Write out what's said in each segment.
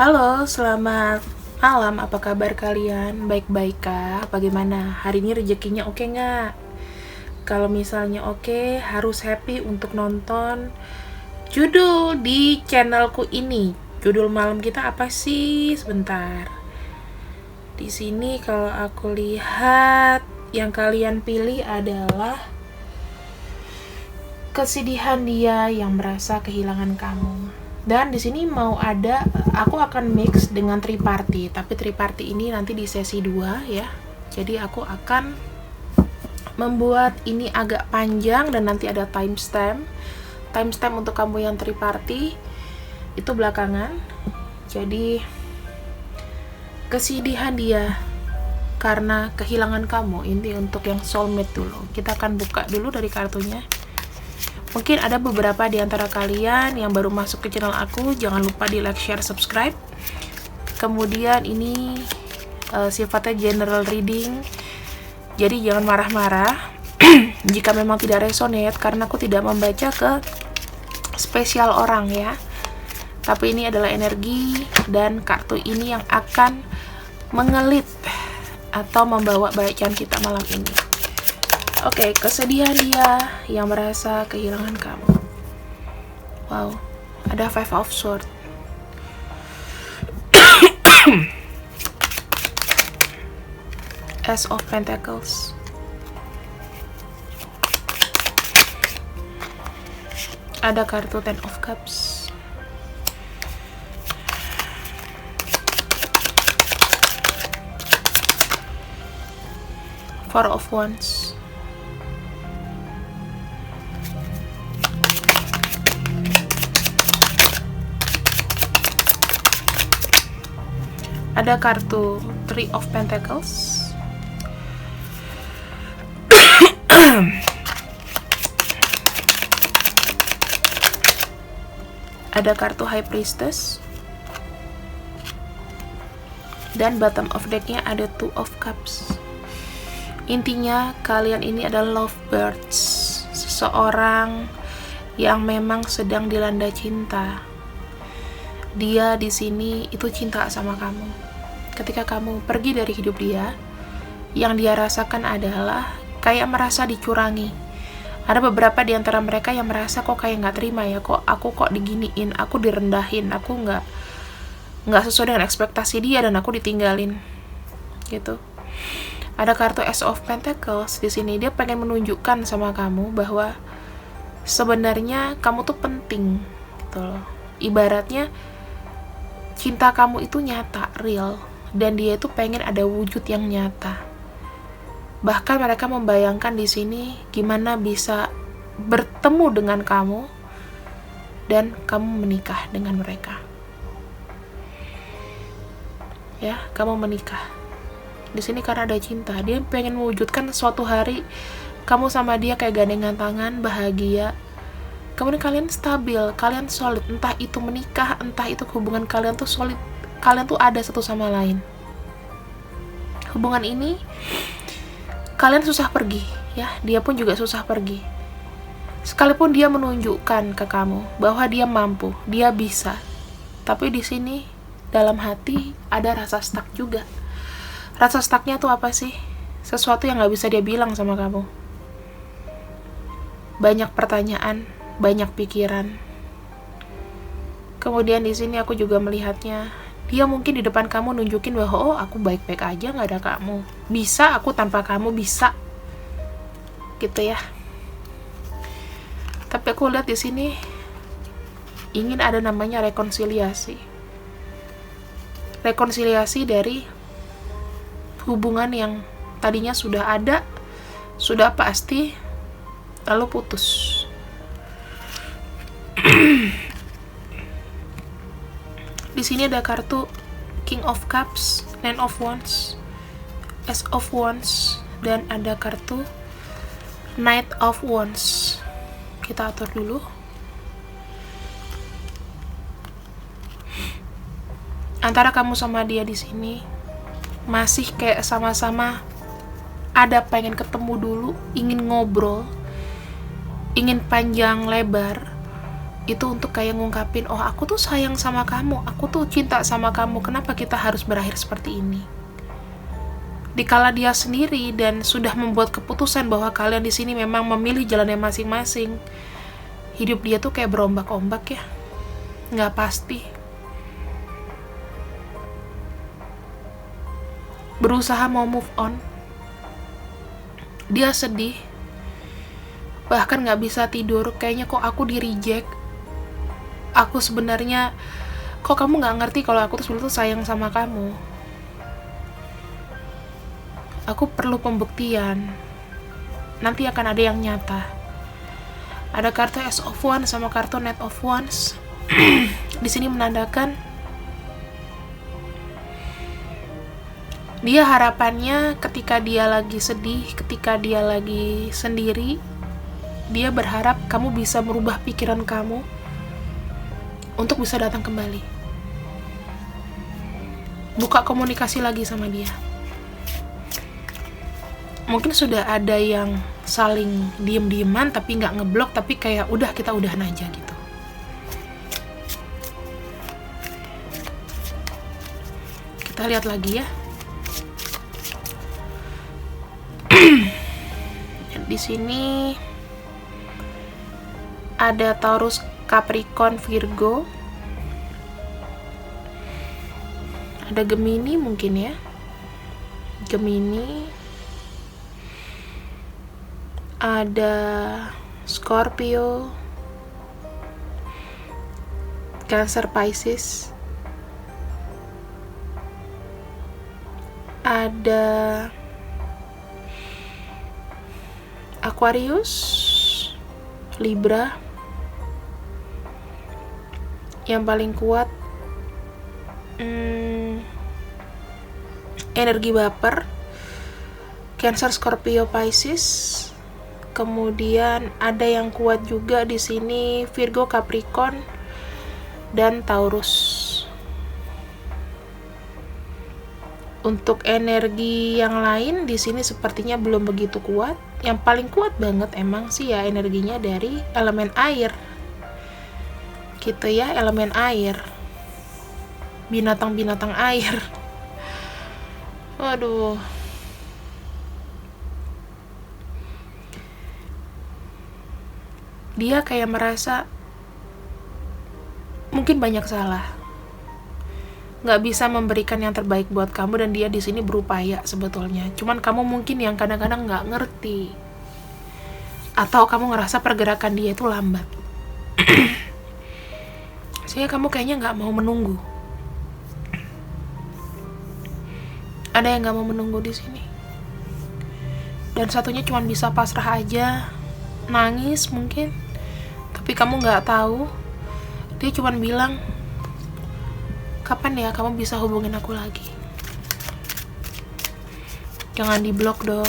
Halo, selamat malam. Apa kabar kalian? Baik-baik kah? Bagaimana? Hari ini rezekinya oke nggak? Kalau misalnya oke, harus happy untuk nonton judul di channelku ini. Judul malam kita apa sih? Sebentar. Di sini kalau aku lihat yang kalian pilih adalah kesedihan dia yang merasa kehilangan kamu. Dan di sini aku akan mix dengan triparty, tapi triparty ini nanti di sesi 2 ya. Jadi aku akan membuat ini agak panjang dan nanti ada timestamp. Timestamp untuk kamu yang triparty itu belakangan. Jadi kesedihan dia karena kehilangan kamu ini untuk yang soulmate dulu. Kita akan buka dulu dari kartunya. Mungkin ada beberapa di antara kalian yang baru masuk ke channel aku, jangan lupa di like, share, subscribe. Kemudian ini sifatnya general reading, jadi jangan marah-marah jika memang tidak resonate, karena aku tidak membaca ke spesial orang ya. Tapi ini adalah energi dan kartu ini yang akan mengelit atau membawa bacaan kita malam ini. Oke, kesedihan dia yang merasa kehilangan kamu. Wow, ada Five of Swords. Ace of Pentacles. Ada kartu Ten of Cups. Four of Wands. Ada kartu Three of Pentacles. Ada kartu High Priestess. Dan bottom of decknya ada Two of Cups. Intinya kalian ini adalah lovebirds, seseorang yang memang sedang dilanda cinta. Dia di sini itu cinta sama kamu. Ketika kamu pergi dari hidup dia, yang dia rasakan adalah kayak merasa dicurangi. Ada beberapa di antara mereka yang merasa kok kayak nggak terima ya, kok aku diginiin, aku direndahin, aku nggak sesuai dengan ekspektasi dia dan aku ditinggalin, gitu. Ada kartu Ace of Pentacles di sini, dia pengen menunjukkan sama kamu bahwa sebenarnya kamu tuh penting, gitu loh. Ibaratnya cinta kamu itu nyata, real. Dan dia itu pengen ada wujud yang nyata. Bahkan mereka membayangkan di sini gimana bisa bertemu dengan kamu dan kamu menikah dengan mereka. Ya, kamu menikah. Di sini karena ada cinta, dia pengen mewujudkan suatu hari kamu sama dia kayak gandengan tangan, bahagia. Kemudian kalian stabil, kalian solid, entah itu menikah, entah itu hubungan kalian tuh solid. Kalian tuh ada satu sama lain. Hubungan ini kalian susah pergi, ya. Dia pun juga susah pergi. Sekalipun dia menunjukkan ke kamu bahwa dia mampu, dia bisa. Tapi di sini dalam hati ada rasa stuck juga. Rasa stucknya tuh apa sih? Sesuatu yang nggak bisa dia bilang sama kamu. Banyak pertanyaan, banyak pikiran. Kemudian di sini aku juga melihatnya, dia mungkin di depan kamu nunjukin bahwa oh aku baik-baik aja nggak ada kamu, bisa aku tanpa kamu, bisa, gitu ya. Tapi aku lihat di sini ingin ada namanya rekonsiliasi dari hubungan yang tadinya sudah ada, sudah pasti, lalu putus. Di sini ada kartu King of Cups, Nine of Wands, Ace of Wands, dan ada kartu Knight of Wands. Kita atur dulu. Antara kamu sama dia di sini masih kayak sama-sama ada pengen ketemu dulu, ingin ngobrol, ingin panjang lebar, itu untuk kayak ngungkapin, oh aku tuh sayang sama kamu, aku tuh cinta sama kamu, kenapa kita harus berakhir seperti ini. Dikala dia sendiri dan sudah membuat keputusan bahwa kalian di sini memang memilih jalannya masing-masing, hidup dia tuh kayak berombak-ombak ya, nggak pasti. Berusaha mau move on, dia sedih, bahkan nggak bisa tidur, kayaknya kok aku di reject. Aku sebenarnya, kok kamu nggak ngerti kalau aku tuh sebenarnya tuh sayang sama kamu. Aku perlu pembuktian. Nanti akan ada yang nyata. Ada kartu Ace of Wands sama kartu Knight of Wands. Di sini menandakan dia harapannya ketika dia lagi sedih, ketika dia lagi sendiri, dia berharap kamu bisa merubah pikiran kamu untuk bisa datang kembali. Buka komunikasi lagi sama dia. Mungkin sudah ada yang saling diem-dieman tapi nggak ngeblok, tapi kayak udah kita udahan aja gitu. Kita lihat lagi ya. Di sini ada Taurus, Capricorn, Virgo. Ada Gemini mungkin ya. Gemini. Ada Scorpio, Cancer, Pisces. Ada Aquarius, Libra. Yang paling kuat energi baper, Cancer, Scorpio, Pisces. Kemudian ada yang kuat juga di sini Virgo, Capricorn, dan Taurus. Untuk energi yang lain di sini sepertinya belum begitu kuat. Yang paling kuat banget emang sih ya energinya dari elemen air. Gitu ya, elemen air. Binatang-binatang air. Waduh. Dia kayak merasa mungkin banyak salah, nggak bisa memberikan yang terbaik buat kamu, dan dia di sini berupaya sebetulnya. Cuman kamu mungkin yang kadang-kadang nggak ngerti, atau kamu ngerasa pergerakan dia itu lambat. Sehingga kamu kayaknya nggak mau menunggu. Ada yang nggak mau menunggu di sini, dan satunya cuma bisa pasrah aja, nangis mungkin. Tapi kamu nggak tahu, dia cuma bilang, kapan ya kamu bisa hubungin aku lagi? Jangan diblok dong.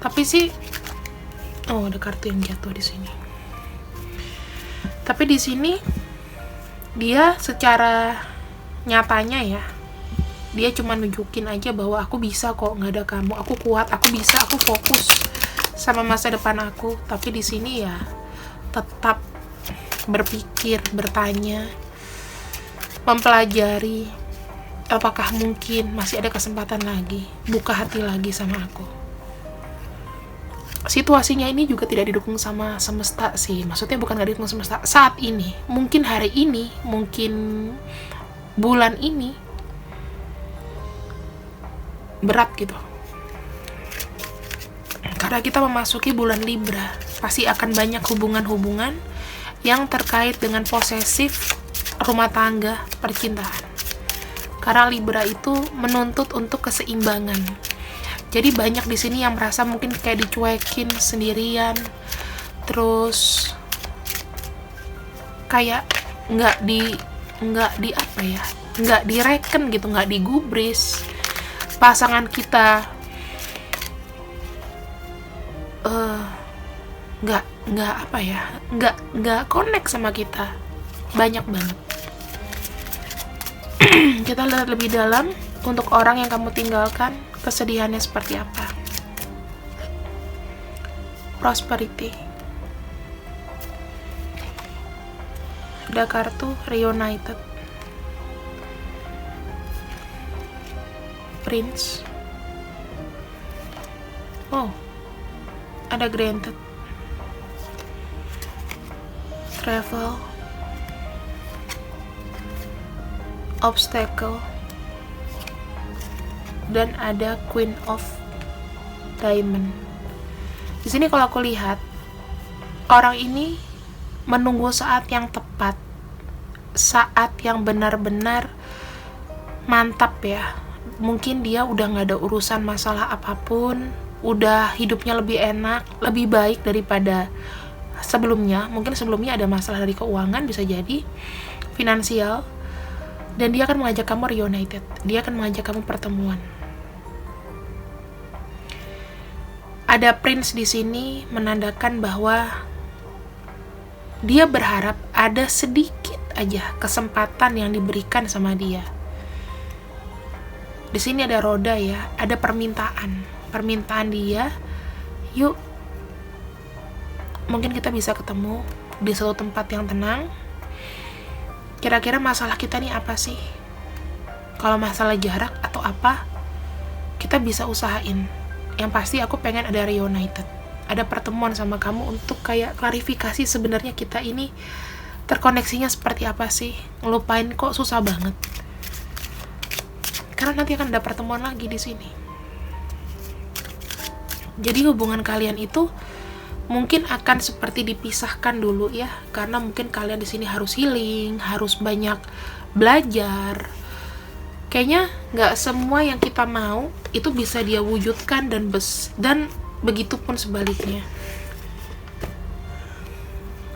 Tapi sih, oh ada kartu yang jatuh di sini. Tapi di sini dia secara nyatanya ya, dia cuma nunjukin aja bahwa aku bisa kok, nggak ada kamu, aku kuat, aku bisa, aku fokus sama masa depan aku. Tapi di sini ya tetap berpikir, bertanya, mempelajari, apakah mungkin masih ada kesempatan lagi, buka hati lagi sama aku. Situasinya ini juga tidak didukung sama semesta sih, maksudnya bukan gak didukung semesta saat ini, mungkin hari ini, mungkin bulan ini berat gitu, karena kita memasuki bulan Libra. Pasti akan banyak hubungan-hubungan yang terkait dengan posesif, rumah tangga, percintaan. Karena Libra itu menuntut untuk keseimbangan. Jadi banyak di sini yang merasa mungkin kayak dicuekin sendirian, terus kayak nggak direken gitu, nggak digubris. Pasangan kita nggak connect sama kita, banyak banget. Kita lihat lebih dalam untuk orang yang kamu tinggalkan, kesedihannya seperti apa. Prosperity. Ada kartu reunited, prince, oh ada granted, travel, obstacle, dan ada queen of diamond. Di sini kalau aku lihat, orang ini menunggu saat yang tepat, saat yang benar-benar mantap ya. Mungkin dia udah gak ada urusan masalah apapun, udah hidupnya lebih enak, lebih baik daripada sebelumnya. Mungkin sebelumnya ada masalah dari keuangan, bisa jadi finansial, dan dia akan mengajak kamu reunited, dia akan mengajak kamu pertemuan. Ada prince di sini menandakan bahwa dia berharap ada sedikit aja kesempatan yang diberikan sama dia. Di sini ada roda ya, ada permintaan dia, yuk mungkin kita bisa ketemu di suatu tempat yang tenang. Kira-kira masalah kita nih apa sih? Kalau masalah jarak atau apa, kita bisa usahain. Yang pasti aku pengen ada reunited, ada pertemuan sama kamu untuk kayak klarifikasi sebenarnya kita ini terkoneksinya seperti apa sih. Ngelupain kok susah banget. Karena nanti akan ada pertemuan lagi di sini. Jadi hubungan kalian itu mungkin akan seperti dipisahkan dulu ya, karena mungkin kalian di sini harus healing, harus banyak belajar. Kayaknya nggak semua yang kita mau itu bisa dia wujudkan dan begitu pun sebaliknya.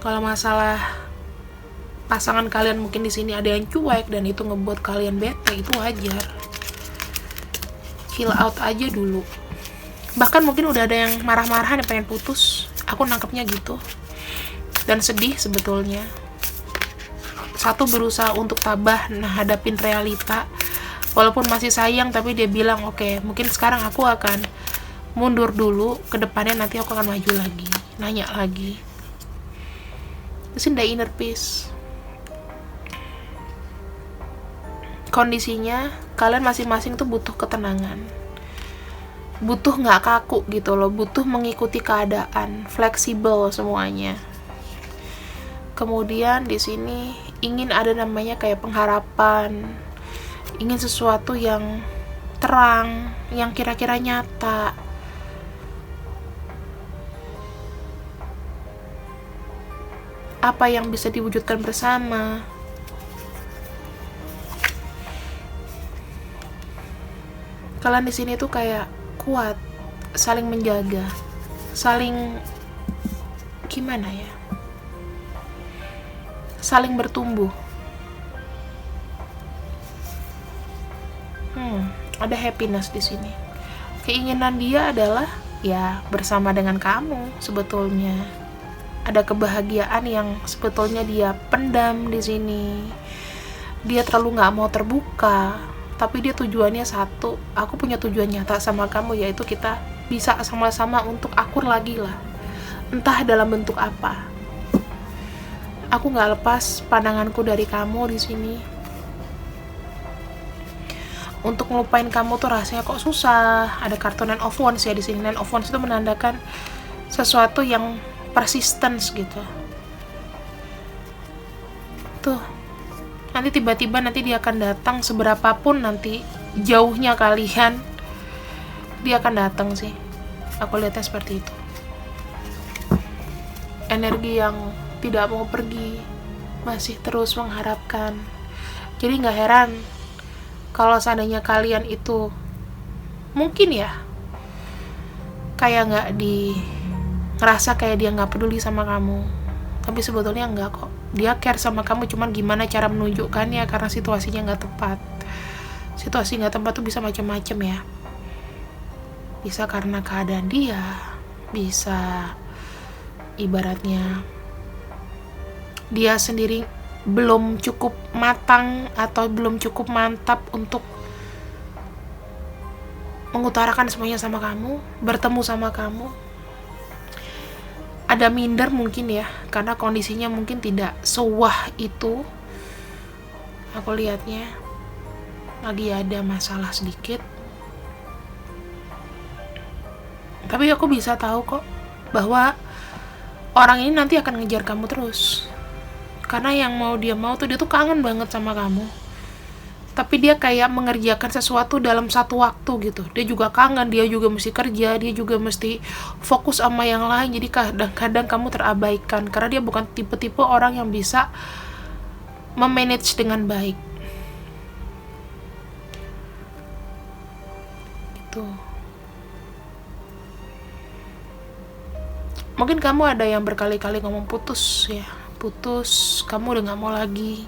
Kalau masalah pasangan kalian mungkin di sini ada yang cuek dan itu ngebuat kalian bete, itu wajar. Chill out aja dulu. Bahkan mungkin udah ada yang marah-marahan yang pengen putus. Aku nangkepnya gitu. Dan sedih sebetulnya. Satu berusaha untuk tabah hadapin realita. Walaupun masih sayang, tapi dia bilang, oke, mungkin sekarang aku akan mundur dulu, ke depannya nanti aku akan maju lagi, nanya lagi. Terus ada inner peace. Kondisinya, kalian masing-masing tuh butuh ketenangan. Butuh gak kaku gitu loh, butuh mengikuti keadaan, fleksibel semuanya. Kemudian di sini ingin ada namanya kayak pengharapan, ingin sesuatu yang terang, yang kira-kira nyata. Apa yang bisa diwujudkan bersama. Kalian di sini tuh kayak kuat, saling menjaga, saling gimana ya? Saling bertumbuh. Ada happiness di sini. Keinginan dia adalah ya bersama dengan kamu sebetulnya. Ada kebahagiaan yang sebetulnya dia pendam di sini. Dia terlalu nggak mau terbuka, tapi dia tujuannya satu. Aku punya tujuan nyata sama kamu, yaitu kita bisa sama-sama untuk akur lagi lah. Entah dalam bentuk apa. Aku nggak lepas pandanganku dari kamu di sini. Untuk ngelupain kamu tuh rasanya kok susah. Ada kartu Nine of Wands ya di sini. Nine of Wands itu menandakan sesuatu yang persistence gitu. Tuh. Nanti tiba-tiba nanti dia akan datang, seberapapun nanti jauhnya kalian, dia akan datang sih. Aku lihatnya seperti itu. Energi yang tidak mau pergi, masih terus mengharapkan. Jadi nggak heran kalau seandainya kalian itu mungkin ya kayak ngerasa kayak dia nggak peduli sama kamu, tapi sebetulnya enggak kok. Dia care sama kamu, cuman gimana cara menunjukkannya karena situasinya nggak tepat. Situasi nggak tepat tuh bisa macam-macam ya. Bisa karena keadaan dia, bisa ibaratnya dia sendiri belum cukup matang atau belum cukup mantap untuk mengutarakan semuanya sama kamu, bertemu sama kamu. ada minder mungkin ya, karena kondisinya mungkin tidak sewah itu. Aku lihatnya lagi ada masalah sedikit, tapi aku bisa tahu kok bahwa orang ini nanti akan ngejar kamu terus, karena yang dia mau tuh dia tuh kangen banget sama kamu, tapi dia kayak mengerjakan sesuatu dalam satu waktu gitu. Dia juga kangen, dia juga mesti kerja, dia juga mesti fokus sama yang lain. Jadi kadang-kadang kamu terabaikan karena dia bukan tipe-tipe orang yang bisa memanage dengan baik gitu. Mungkin kamu ada yang berkali-kali ngomong putus ya, putus, kamu udah gak mau lagi,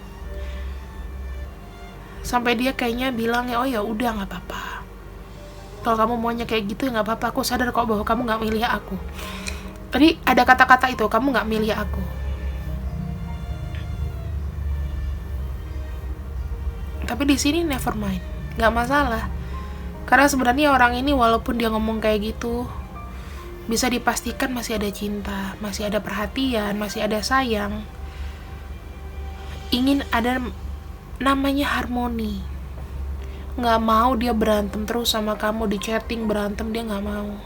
sampai dia kayaknya bilang ya, oh ya udah nggak apa-apa, kalau kamu maunya kayak gitu ya nggak apa-apa, aku sadar kok bahwa kamu nggak milih aku. Tadi ada kata-kata itu, kamu nggak milih aku. Tapi di sini never mind, nggak masalah, karena sebenarnya orang ini walaupun dia ngomong kayak gitu, bisa dipastikan masih ada cinta, masih ada perhatian, masih ada sayang, ingin ada namanya harmoni. Nggak mau dia berantem terus sama kamu, di chatting berantem, dia nggak mau.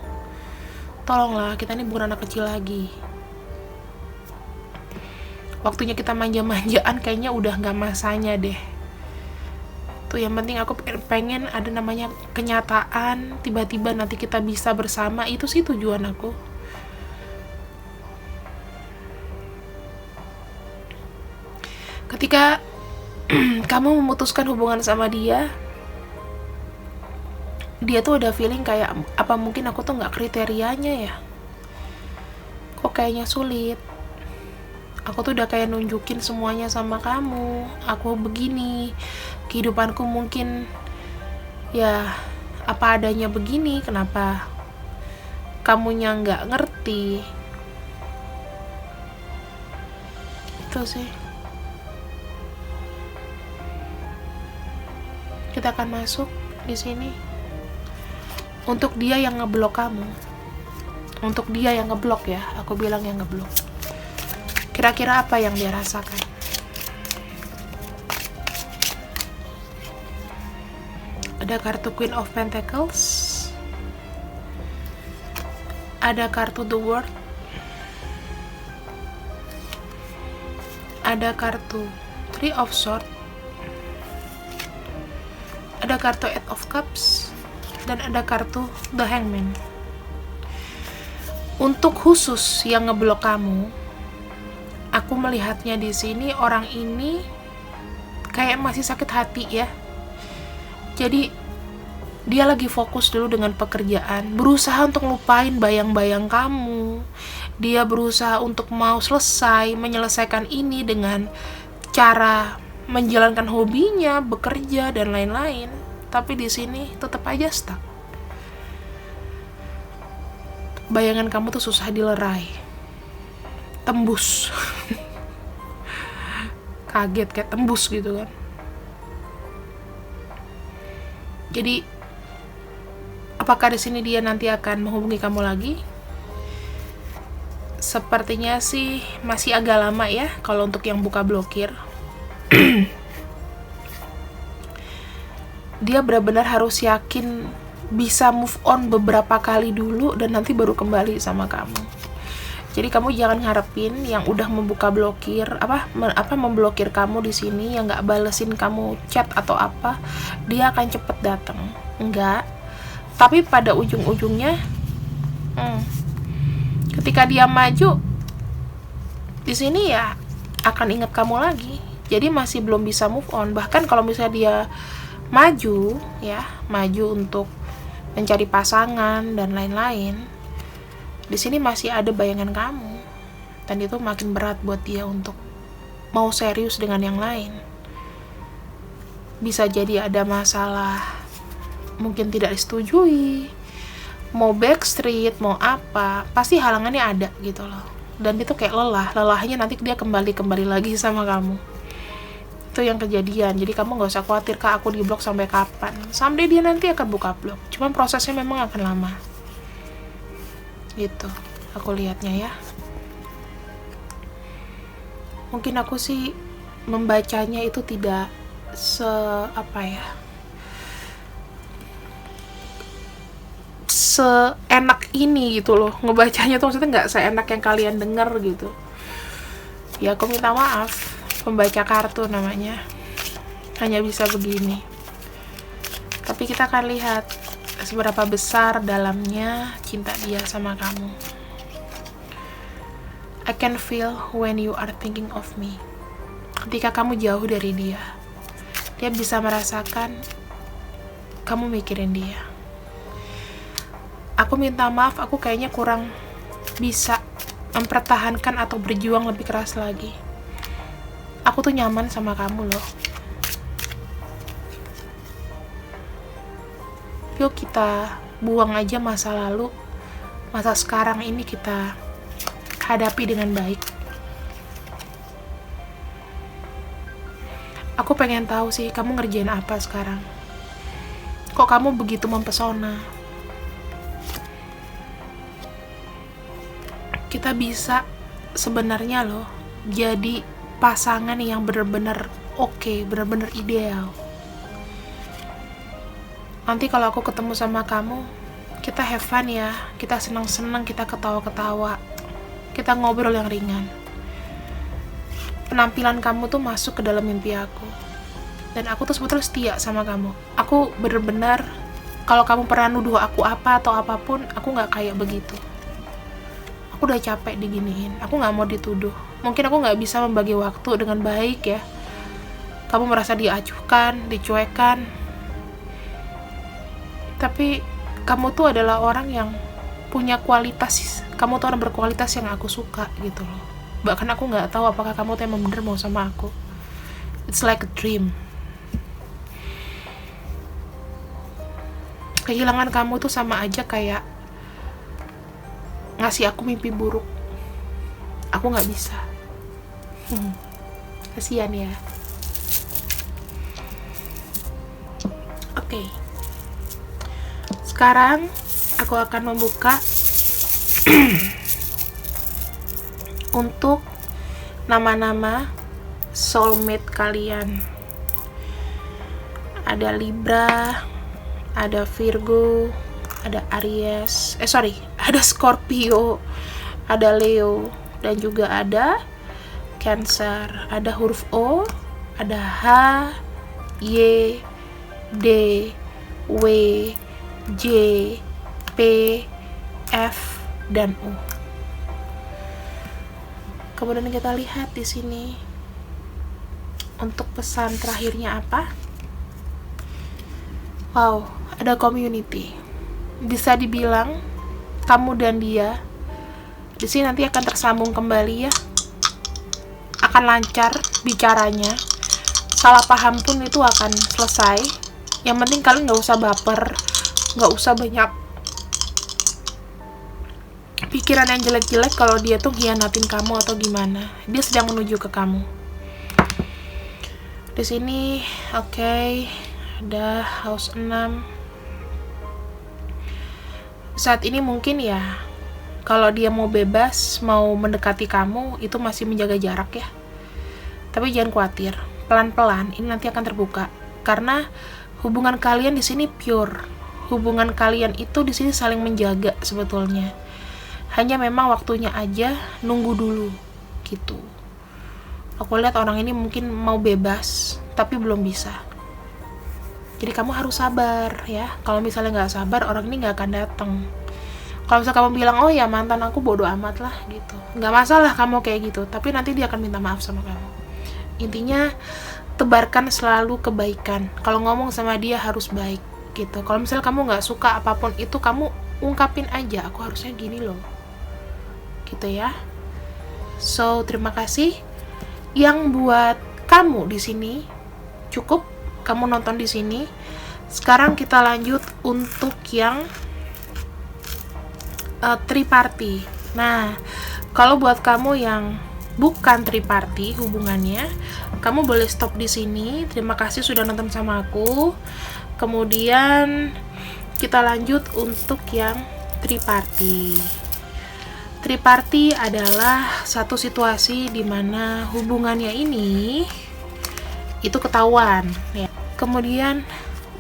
Tolonglah, kita ini bukan anak kecil lagi. Waktunya kita manja-manjaan kayaknya udah nggak masanya deh. Tuh yang penting aku pengen ada namanya kenyataan, tiba-tiba nanti kita bisa bersama, itu sih tujuan aku. Ketika kamu memutuskan hubungan sama dia tuh udah feeling kayak, apa mungkin aku tuh nggak kriterianya ya, kok kayaknya sulit. Aku tuh udah kayak nunjukin semuanya sama kamu, aku begini, kehidupanku mungkin ya apa adanya begini, kenapa kamunya nggak ngerti. Itu sih. Kita akan masuk di sini untuk dia yang ngeblok kamu, untuk dia yang ngeblok ya, aku bilang yang ngeblok. Kira-kira apa yang dia rasakan? Ada kartu Queen of Pentacles, ada kartu The World, ada kartu Three of Swords, ada kartu Eight of Cups, dan ada kartu The Hangman. Untuk khusus yang ngeblok kamu, aku melihatnya di sini orang ini kayak masih sakit hati ya. Jadi dia lagi fokus dulu dengan pekerjaan, berusaha untuk lupain bayang-bayang kamu. Dia berusaha untuk mau menyelesaikan ini dengan cara menjalankan hobinya, bekerja dan lain-lain. Tapi di sini tetap aja stuck. Bayangan kamu tuh susah dilerai, tembus. Kaget kayak tembus gitu kan. Jadi apakah di sini dia nanti akan menghubungi kamu lagi? Sepertinya sih masih agak lama ya kalau untuk yang buka blokir. Dia benar-benar harus yakin bisa move on beberapa kali dulu dan nanti baru kembali sama kamu. Jadi kamu jangan ngarepin yang udah membuka blokir, memblokir kamu di sini, yang nggak balesin kamu chat atau apa, dia akan cepet datang. Enggak. Tapi pada ujung-ujungnya, ketika dia maju, di sini ya akan ingat kamu lagi. Jadi masih belum bisa move on. Bahkan kalau misalnya dia maju untuk mencari pasangan dan lain-lain, di sini masih ada bayangan kamu, dan itu makin berat buat dia untuk mau serius dengan yang lain. Bisa jadi ada masalah, mungkin tidak disetujui, mau backstreet, mau apa, pasti halangannya ada gitu loh. Dan itu kayak lelahnya nanti dia kembali lagi sama kamu. Itu yang kejadian. Jadi kamu gak usah khawatir, Kak, aku di blok sampai kapan. Someday dia nanti akan buka blok, cuman prosesnya memang akan lama gitu, aku lihatnya ya. Mungkin aku sih membacanya itu tidak seenak ini gitu loh. Ngebacanya tuh maksudnya nggak seenak yang kalian denger gitu. Ya aku minta maaf, pembaca kartu namanya, hanya bisa begini. Tapi kita akan lihat seberapa besar dalamnya cinta dia sama kamu. I can feel when you are thinking of me. Ketika kamu jauh dari dia, dia bisa merasakan kamu mikirin dia. Aku minta maaf, aku kayaknya kurang bisa mempertahankan atau berjuang lebih keras lagi. Aku tuh nyaman sama kamu loh. Yuk kita buang aja masa lalu, masa sekarang ini kita hadapi dengan baik. Aku pengen tahu sih kamu ngerjain apa sekarang. Kok kamu begitu mempesona? Kita bisa sebenarnya loh jadi pasangan yang benar-benar oke, benar-benar ideal. Nanti kalau aku ketemu sama kamu, kita have fun ya, kita senang-senang, kita ketawa-ketawa, kita ngobrol yang ringan. Penampilan kamu tuh masuk ke dalam mimpi aku, dan aku tuh sebetulnya setia sama kamu. Aku bener-bener, kalau kamu pernah nuduh aku apa atau apapun, aku gak kayak begitu. Aku udah capek diginiin, aku gak mau dituduh. Mungkin aku gak bisa membagi waktu dengan baik ya. Kamu merasa diacuhkan, dicuekan, tapi kamu tuh adalah orang yang punya kualitas. Kamu tuh orang berkualitas yang aku suka gitu loh. Bahkan aku gak tahu apakah kamu tuh emang bener mau sama aku. It's like a dream. Kehilangan kamu tuh sama aja kayak ngasih aku mimpi buruk. Aku gak bisa. Kasian ya. Oke. Sekarang aku akan membuka untuk nama-nama soulmate kalian. Ada Libra, ada Virgo, ada Aries, ada Scorpio, ada Leo, dan juga ada Cancer. Ada huruf O, ada H, Y, D, W, J, P, F, dan U. Kemudian kita lihat di sini untuk pesan terakhirnya apa? Wow, ada community. Bisa dibilang kamu dan dia di sini nanti akan tersambung kembali ya. Akan lancar bicaranya. Salah paham pun itu akan selesai. Yang penting kalian nggak usah baper, nggak usah banyak pikiran yang jelek-jelek kalau dia tuh hianatin kamu atau gimana. Dia sedang menuju ke kamu. Di sini, oke, ada house 6. Saat ini mungkin ya, kalau dia mau bebas, mau mendekati kamu, itu masih menjaga jarak ya. Tapi jangan khawatir, pelan-pelan ini nanti akan terbuka. Karena hubungan kalian di sini pure. Hubungan kalian itu di sini saling menjaga sebetulnya. Hanya memang waktunya aja, nunggu dulu gitu. Aku lihat orang ini mungkin mau bebas, tapi belum bisa. Jadi kamu harus sabar ya. Kalau misalnya nggak sabar, orang ini nggak akan datang. Kalau misalnya kamu bilang, oh ya mantan aku bodo amat lah gitu, nggak masalah kamu kayak gitu, tapi nanti dia akan minta maaf sama kamu. Intinya tebarkan selalu kebaikan. Kalau ngomong sama dia harus baik gitu. Kalau misalnya kamu nggak suka apapun itu, kamu ungkapin aja, aku harusnya gini loh gitu ya. So, terima kasih yang buat kamu di sini. Cukup kamu nonton di sini. Sekarang kita lanjut untuk yang triparty. Nah, kalau buat kamu yang bukan triparty hubungannya, kamu boleh stop di sini. Terima kasih sudah nonton sama aku. Kemudian kita lanjut untuk yang triparty. Triparty adalah satu situasi di mana hubungannya ini itu ketahuan ya. Kemudian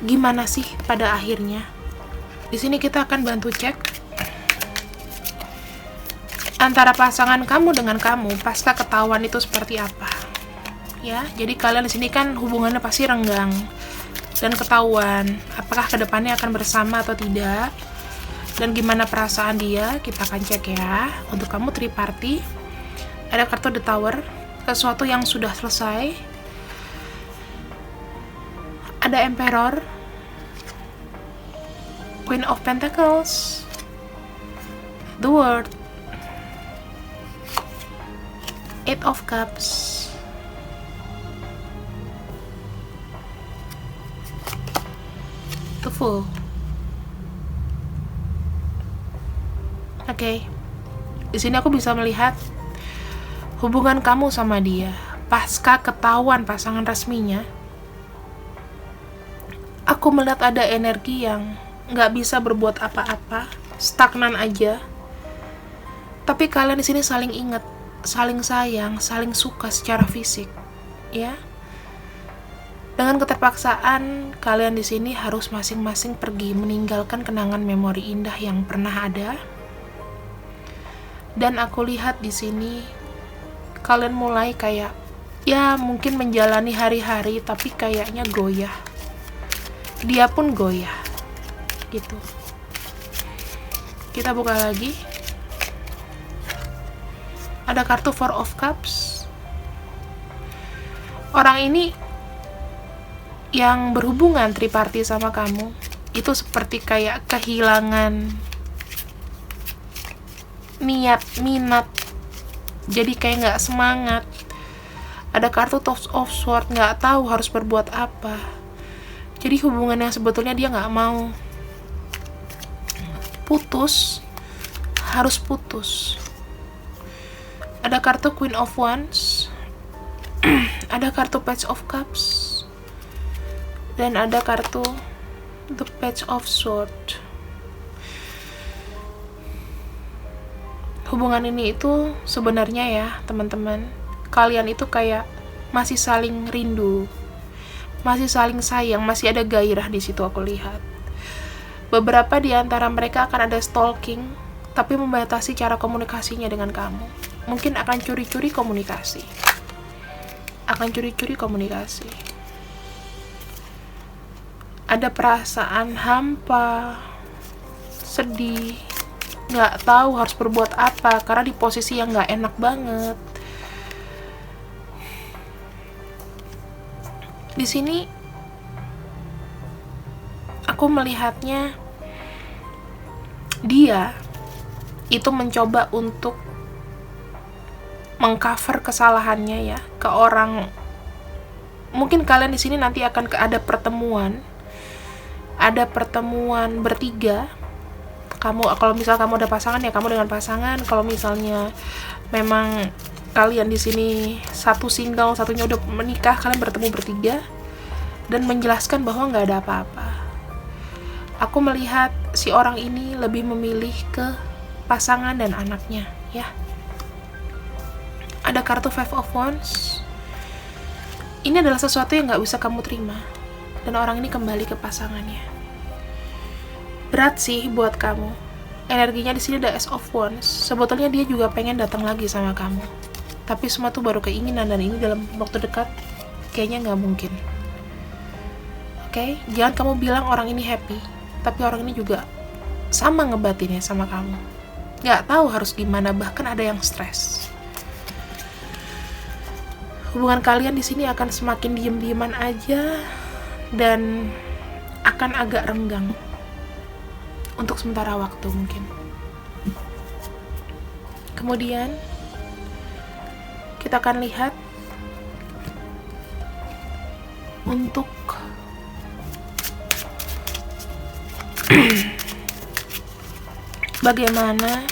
gimana sih pada akhirnya? Di sini kita akan bantu cek antara pasangan kamu dengan kamu pasca ketahuan itu seperti apa. Ya, jadi kalian di sini kan hubungannya pasti renggang dan ketahuan apakah kedepannya akan bersama atau tidak, dan gimana perasaan dia. Kita akan cek ya. Untuk kamu Triparty, ada kartu The Tower, sesuatu yang sudah selesai. Ada Emperor, Queen of Pentacles, The World, Eight of Cups, The Fool. Oke. Di sini aku bisa melihat hubungan kamu sama dia pasca ketahuan pasangan resminya. Aku melihat ada energi yang nggak bisa berbuat apa-apa, stagnan aja. Tapi kalian di sini saling ingat, saling sayang, saling suka secara fisik, ya. Dengan keterpaksaan, kalian di sini harus masing-masing pergi meninggalkan kenangan memori indah yang pernah ada. Dan aku lihat di sini kalian mulai kayak ya mungkin menjalani hari-hari tapi kayaknya goyah. Dia pun goyah. Gitu. Kita buka lagi. Ada kartu Four of Cups. Orang ini yang berhubungan Triparty sama kamu itu seperti kayak kehilangan niat, minat, jadi kayak nggak semangat. Ada kartu Top of Swords, nggak tahu harus berbuat apa. Jadi hubungan yang sebetulnya dia nggak mau putus, harus putus. Ada kartu Queen of Wands, ada kartu Page of Cups, dan ada kartu The Page of Swords. Hubungan ini itu sebenarnya ya teman-teman, kalian itu kayak masih saling rindu, masih saling sayang, masih ada gairah di situ aku lihat. Beberapa di antara mereka akan ada stalking, tapi membatasi cara komunikasinya dengan kamu. Mungkin akan curi-curi komunikasi. Ada perasaan hampa, sedih, nggak tahu harus berbuat apa karena di posisi yang nggak enak banget. Di sini aku melihatnya dia itu mencoba untuk mengcover kesalahannya ya ke orang. Mungkin kalian di sini nanti akan ada pertemuan bertiga. Kamu, kalau misal kamu ada pasangan ya kamu dengan pasangan. Kalau misalnya memang kalian di sini satu single, satunya udah menikah, kalian bertemu bertiga dan menjelaskan bahwa nggak ada apa-apa. Aku melihat si orang ini lebih memilih ke pasangan dan anaknya, ya. Ada kartu Five of Wands. Ini adalah sesuatu yang nggak bisa kamu terima, dan orang ini kembali ke pasangannya. Berat sih buat kamu. Energinya di sini ada Ace of Wands. Sebetulnya dia juga pengen datang lagi sama kamu, tapi semua tuh baru keinginan, dan ini dalam waktu dekat kayaknya nggak mungkin. Oke? Jangan kamu bilang orang ini happy, tapi orang ini juga sama ngebatinnya sama kamu. Nggak tahu harus gimana, bahkan ada yang stres. Hubungan kalian di sini akan semakin diem-dieman aja dan akan agak renggang untuk sementara waktu mungkin. Kemudian kita akan lihat untuk bagaimana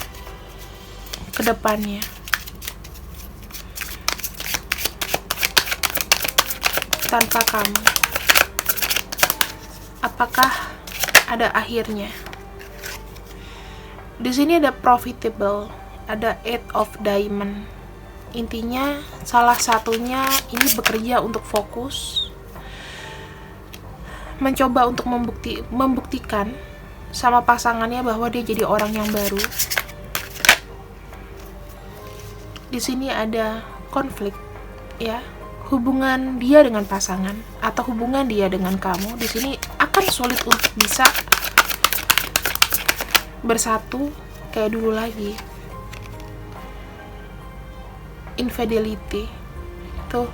ke depannya. Tanpa kamu, apakah ada akhirnya? Di sini ada profitable, ada Eight of Diamond. Intinya salah satunya ini bekerja untuk fokus, mencoba untuk membuktikan sama pasangannya bahwa dia jadi orang yang baru. Di sini ada konflik, ya. Hubungan dia dengan pasangan atau hubungan dia dengan kamu di sini akan sulit untuk bisa bersatu kayak dulu lagi. Infidelity tuh,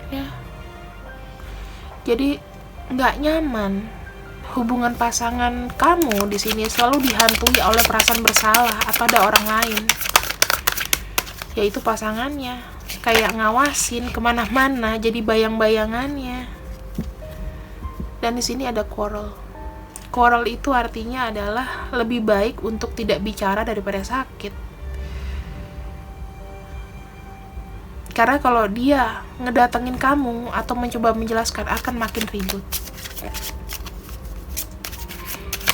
ya. Jadi nggak nyaman. Hubungan pasangan kamu di sini selalu dihantui oleh perasaan bersalah atau ada orang lain, yaitu pasangannya, kayak ngawasin kemana-mana, jadi bayang-bayangannya. Dan di sini ada quarrel. Quarrel itu artinya adalah lebih baik untuk tidak bicara daripada sakit. Karena kalau dia ngedatengin kamu atau mencoba menjelaskan akan makin ribut.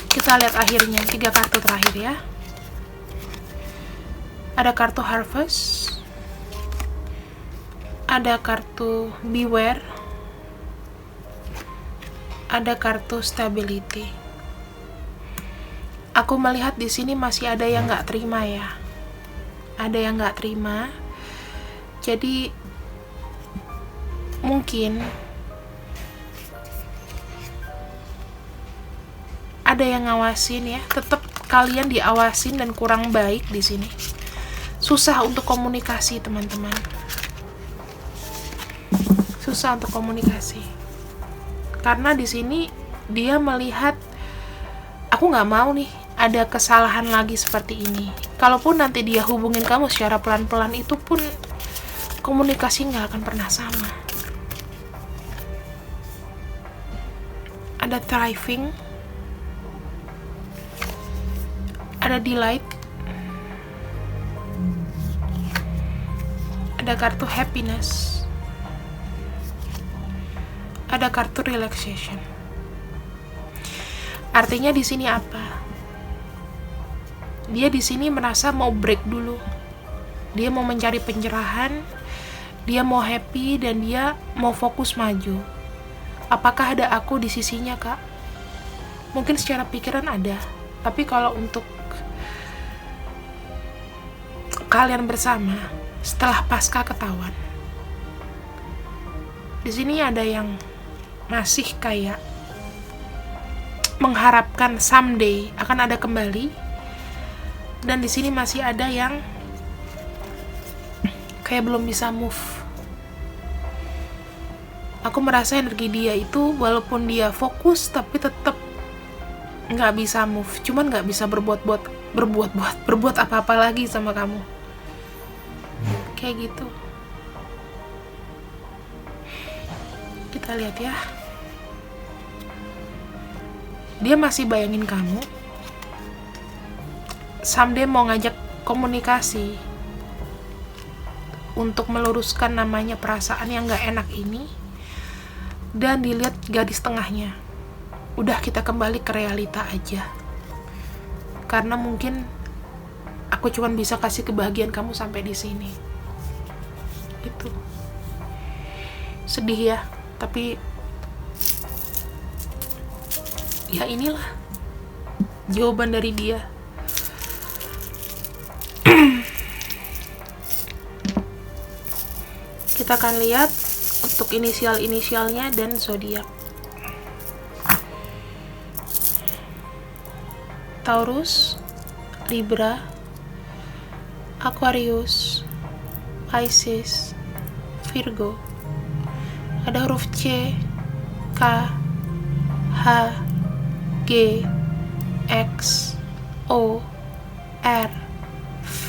Kita lihat akhirnya 3 kartu terakhir ya. Ada kartu Harvest, ada kartu Beware, ada kartu Stability. Aku melihat di sini masih ada yang nggak terima ya. Ada yang nggak terima. Jadi mungkin ada yang ngawasin ya. Tetap kalian diawasin dan kurang baik di sini. Susah untuk komunikasi, teman-teman. Susah untuk komunikasi. Karena di sini dia melihat aku nggak mau nih ada kesalahan lagi seperti ini. Kalaupun nanti dia hubungin kamu secara pelan-pelan, itu pun komunikasi nggak akan pernah sama. Ada thriving, ada delight, ada kartu happiness, ada kartu relaxation. Artinya di sini apa? Dia di sini merasa mau break dulu. Dia mau mencari pencerahan, dia mau happy, dan dia mau fokus maju. Apakah ada aku di sisinya, Kak? Mungkin secara pikiran ada, tapi kalau untuk kalian bersama setelah pasca ketahuan, di sini ada yang masih kayak mengharapkan someday akan ada kembali, dan di sini masih ada yang kayak belum bisa move. Aku merasa energi dia itu walaupun dia fokus tapi tetap nggak bisa move, cuman nggak bisa berbuat apa-apa lagi sama kamu, kayak gitu. Kita lihat ya, dia masih bayangin kamu, someday mau ngajak komunikasi untuk meluruskan namanya perasaan yang gak enak ini. Dan dilihat gadis tengahnya, udah kita kembali ke realita aja, karena mungkin aku cuma bisa kasih kebahagiaan kamu sampai di sini. Gitu. Sedih ya, tapi ya inilah jawaban dari dia. Kita akan lihat untuk inisialnya dan zodiak. Taurus, Libra, Aquarius, Pisces, Virgo. Ada huruf C, K, H, G, X, O, R, V,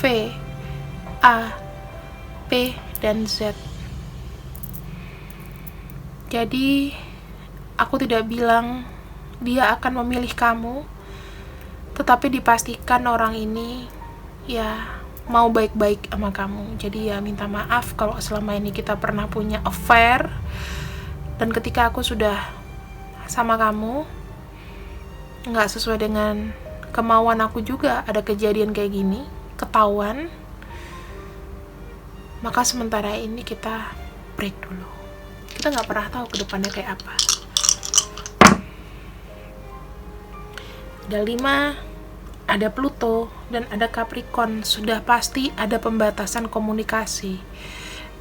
A, P, dan Z. Jadi, aku tidak bilang dia akan memilih kamu, tetapi dipastikan orang ini ya mau baik-baik sama kamu. Jadi ya minta maaf kalau selama ini kita pernah punya affair, dan ketika aku sudah sama kamu nggak sesuai dengan kemauan aku juga ada kejadian kayak gini, ketahuan, maka sementara ini kita break dulu. Kita nggak pernah tahu ke depannya kayak apa. Ada 5, ada Pluto, dan ada Capricorn. Sudah pasti ada pembatasan komunikasi.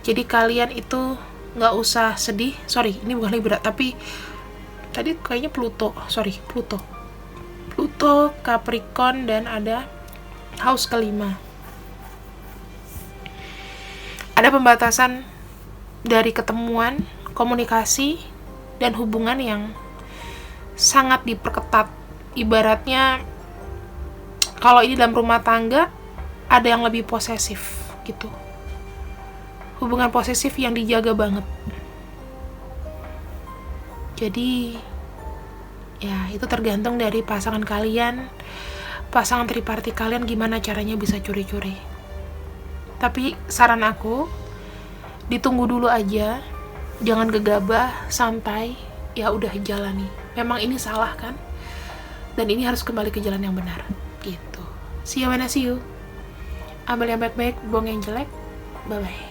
Jadi kalian itu nggak usah sedih. Sorry, ini bukan Libra, tapi tadi kayaknya Pluto, Capricorn, dan ada house kelima. Ada pembatasan dari ketemuan, komunikasi, dan hubungan yang sangat diperketat. Ibaratnya kalau ini dalam rumah tangga, ada yang lebih posesif gitu. Hubungan posesif yang dijaga banget. Jadi ya itu tergantung dari pasangan kalian, pasangan triparti kalian gimana caranya bisa curi-curi. Tapi saran aku, ditunggu dulu aja, jangan gegabah, santai, ya udah jalani. Memang ini salah kan? Dan ini harus kembali ke jalan yang benar gitu. See you when I see you. Ambil yang baik-baik, buang yang jelek. Bye bye.